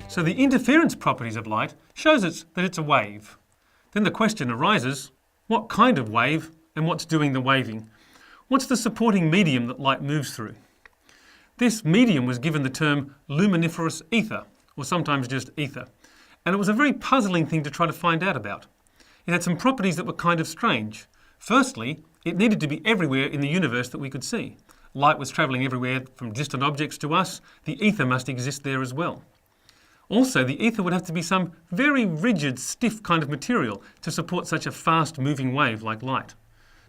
So the interference properties of light shows us that it's a wave. Then the question arises, what kind of wave and what's doing the waving? What's the supporting medium that light moves through? This medium was given the term luminiferous ether, or sometimes just ether, and it was a very puzzling thing to try to find out about. It had some properties that were kind of strange. Firstly, it needed to be everywhere in the universe that we could see. Light was travelling everywhere from distant objects to us. The ether must exist there as well. Also, the ether would have to be some very rigid, stiff kind of material to support such a fast-moving wave like light.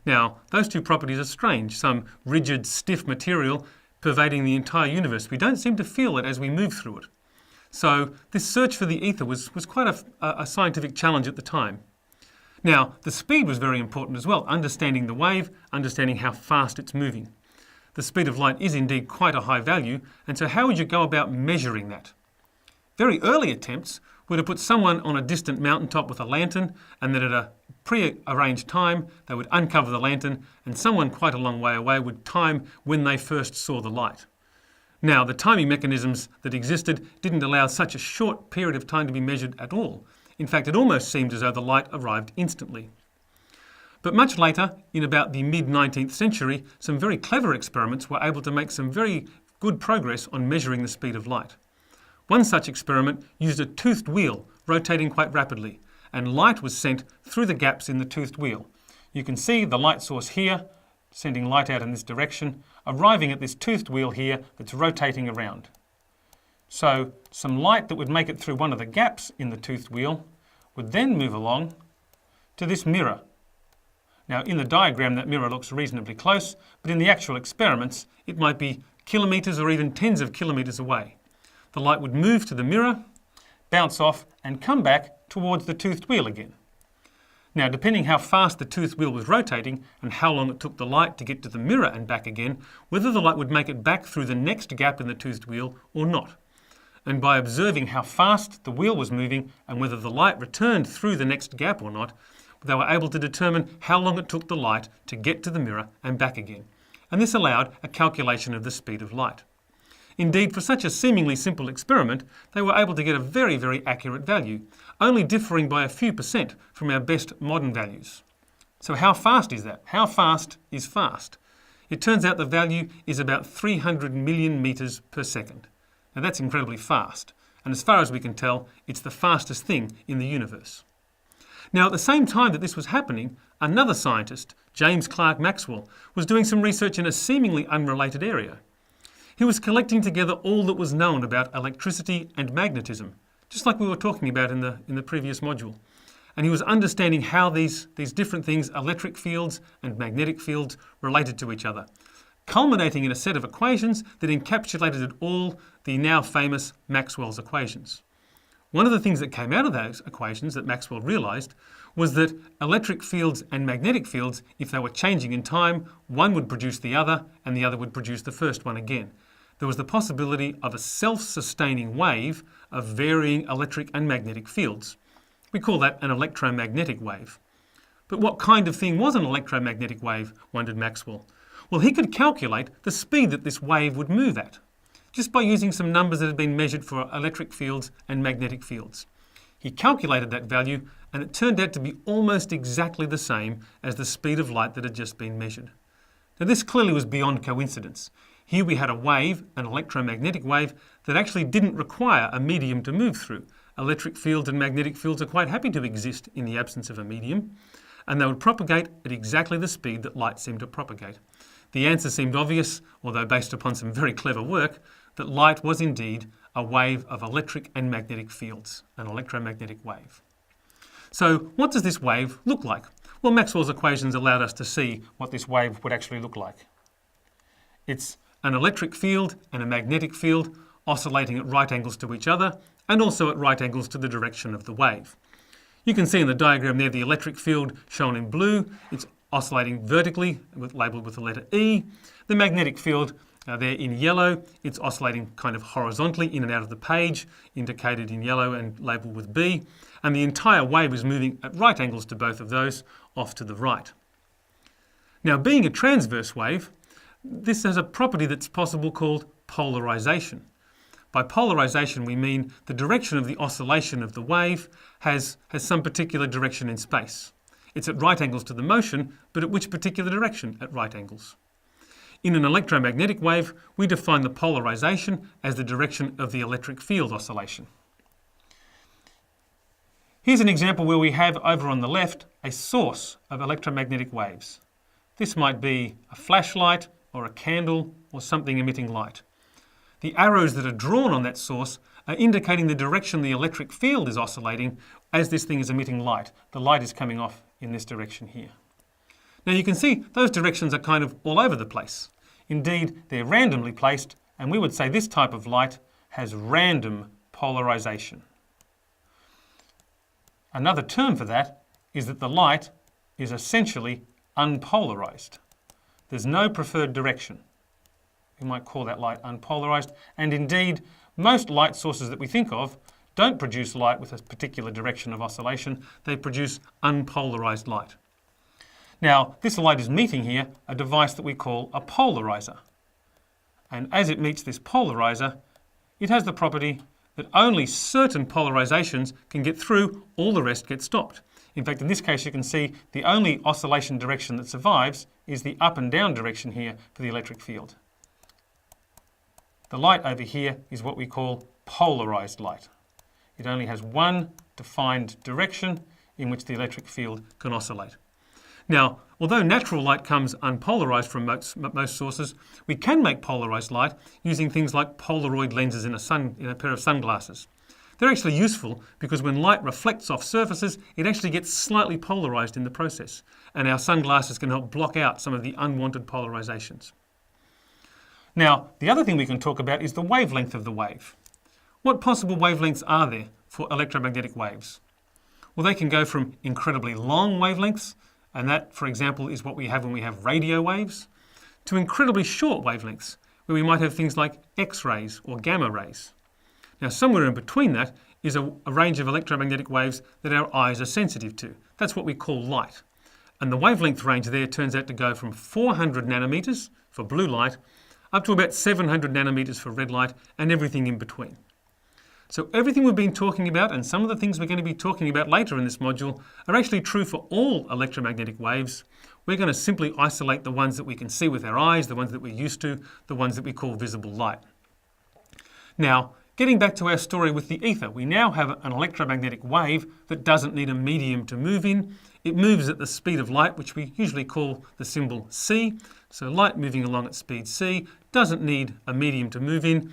Now, those two properties are strange, some rigid, stiff material pervading the entire universe. We don't seem to feel it as we move through it. So this search for the ether was quite a scientific challenge at the time. Now, the speed was very important as well, understanding the wave, understanding how fast it's moving. The speed of light is indeed quite a high value, and so how would you go about measuring that? Very early attempts were to put someone on a distant mountaintop with a lantern, and then at a pre-arranged time they would uncover the lantern, and someone quite a long way away would time when they first saw the light. Now, the timing mechanisms that existed didn't allow such a short period of time to be measured at all. In fact, it almost seemed as though the light arrived instantly. But much later, in about the mid-19th century, some very clever experiments were able to make some very good progress on measuring the speed of light. One such experiment used a toothed wheel rotating quite rapidly, and light was sent through the gaps in the toothed wheel. You can see the light source here, sending light out in this direction, arriving at this toothed wheel here that's rotating around. So some light that would make it through one of the gaps in the toothed wheel would then move along to this mirror. Now, in the diagram that mirror looks reasonably close, but in the actual experiments it might be kilometres or even tens of kilometres away. The light would move to the mirror, bounce off and come back towards the toothed wheel again. Now, depending how fast the toothed wheel was rotating and how long it took the light to get to the mirror and back again, whether the light would make it back through the next gap in the toothed wheel or not. And by observing how fast the wheel was moving and whether the light returned through the next gap or not, they were able to determine how long it took the light to get to the mirror and back again. And this allowed a calculation of the speed of light. Indeed, for such a seemingly simple experiment, they were able to get a very, very accurate value, only differing by a few % from our best modern values. So how fast is that? How fast is fast? It turns out the value is about 300 million metres per second. Now that's incredibly fast, and as far as we can tell, it's the fastest thing in the universe. Now, at the same time that this was happening, another scientist, James Clerk Maxwell, was doing some research in a seemingly unrelated area. He was collecting together all that was known about electricity and magnetism, just like we were talking about in the previous module. And he was understanding how these different things, electric fields and magnetic fields, related to each other, culminating in a set of equations that encapsulated all the now famous Maxwell's equations. One of the things that came out of those equations that Maxwell realised was that electric fields and magnetic fields, if they were changing in time, one would produce the other and the other would produce the first one again. There was the possibility of a self-sustaining wave of varying electric and magnetic fields. We call that an electromagnetic wave. But what kind of thing was an electromagnetic wave, wondered Maxwell? Well, he could calculate the speed that this wave would move at, just by using some numbers that had been measured for electric fields and magnetic fields. He calculated that value, and it turned out to be almost exactly the same as the speed of light that had just been measured. Now, this clearly was beyond coincidence. Here we had a wave, an electromagnetic wave, that actually didn't require a medium to move through. Electric fields and magnetic fields are quite happy to exist in the absence of a medium, and they would propagate at exactly the speed that light seemed to propagate. The answer seemed obvious, although based upon some very clever work, that light was indeed a wave of electric and magnetic fields, an electromagnetic wave. So what does this wave look like? Well, Maxwell's equations allowed us to see what this wave would actually look like. It's an electric field and a magnetic field oscillating at right angles to each other and also at right angles to the direction of the wave. You can see in the diagram there the electric field shown in blue. It's oscillating vertically, labelled with the letter E. The magnetic field there in yellow, it's oscillating kind of horizontally in and out of the page, indicated in yellow and labelled with B. And the entire wave is moving at right angles to both of those, off to the right. Now, being a transverse wave, this has a property that's possible called polarization. By polarization, we mean the direction of the oscillation of the wave has some particular direction in space. It's at right angles to the motion, but at which particular direction? At right angles. In an electromagnetic wave, we define the polarization as the direction of the electric field oscillation. Here's an example where we have over on the left a source of electromagnetic waves. This might be a flashlight or a candle or something emitting light. The arrows that are drawn on that source are indicating the direction the electric field is oscillating as this thing is emitting light. The light is coming off in this direction here. Now you can see those directions are kind of all over the place. Indeed, they're randomly placed, and we would say this type of light has random polarization. Another term for that is that the light is essentially unpolarized. There's no preferred direction. We might call that light unpolarized, and indeed, most light sources that we think of don't produce light with a particular direction of oscillation. They produce unpolarized light. Now, this light is meeting here a device that we call a polarizer. And as it meets this polarizer, it has the property that only certain polarizations can get through, all the rest get stopped. In fact, in this case, you can see the only oscillation direction that survives is the up and down direction here for the electric field. The light over here is what we call polarized light. It only has one defined direction in which the electric field can oscillate. Now, although natural light comes unpolarized from most sources, we can make polarized light using things like Polaroid lenses in a pair of sunglasses. They're actually useful because when light reflects off surfaces, it actually gets slightly polarized in the process, and our sunglasses can help block out some of the unwanted polarizations. Now, the other thing we can talk about is the wavelength of the wave. What possible wavelengths are there for electromagnetic waves? Well, they can go from incredibly long wavelengths, and that, for example, is what we have when we have radio waves, to incredibly short wavelengths, where we might have things like X-rays or gamma rays. Now, somewhere in between that is a range of electromagnetic waves that our eyes are sensitive to. That's what we call light. And the wavelength range there turns out to go from 400 nanometers for blue light up to about 700 nanometers for red light, and everything in between. So everything we've been talking about, and some of the things we're going to be talking about later in this module, are actually true for all electromagnetic waves. We're going to simply isolate the ones that we can see with our eyes, the ones that we're used to, the ones that we call visible light. Now, getting back to our story with the ether, we now have an electromagnetic wave that doesn't need a medium to move in. It moves at the speed of light, which we usually call the symbol c. So light moving along at speed c doesn't need a medium to move in.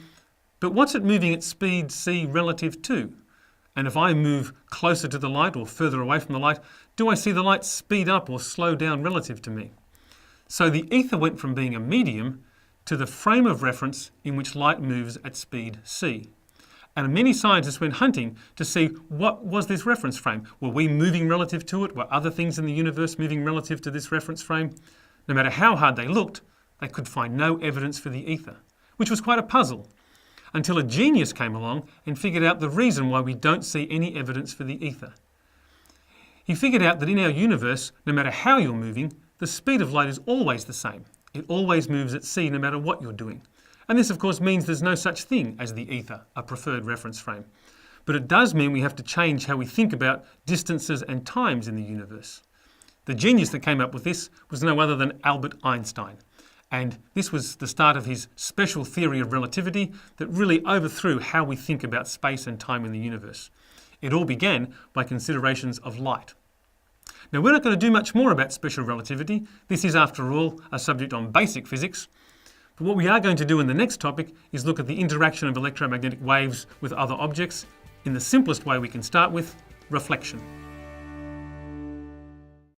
But what's it moving at speed c relative to? And if I move closer to the light or further away from the light, do I see the light speed up or slow down relative to me? So the ether went from being a medium to the frame of reference in which light moves at speed c. And many scientists went hunting to see what was this reference frame. Were we moving relative to it? Were other things in the universe moving relative to this reference frame? No matter how hard they looked, they could find no evidence for the ether, which was quite a puzzle, until a genius came along and figured out the reason why we don't see any evidence for the ether. He figured out that in our universe, no matter how you're moving, the speed of light is always the same. It always moves at c no matter what you're doing. And this, of course, means there's no such thing as the ether, a preferred reference frame. But it does mean we have to change how we think about distances and times in the universe. The genius that came up with this was no other than Albert Einstein. And this was the start of his special theory of relativity that really overthrew how we think about space and time in the universe. It all began by considerations of light. Now, we're not going to do much more about special relativity. This is, after all, a subject on basic physics. But what we are going to do in the next topic is look at the interaction of electromagnetic waves with other objects in the simplest way we can start with, reflection.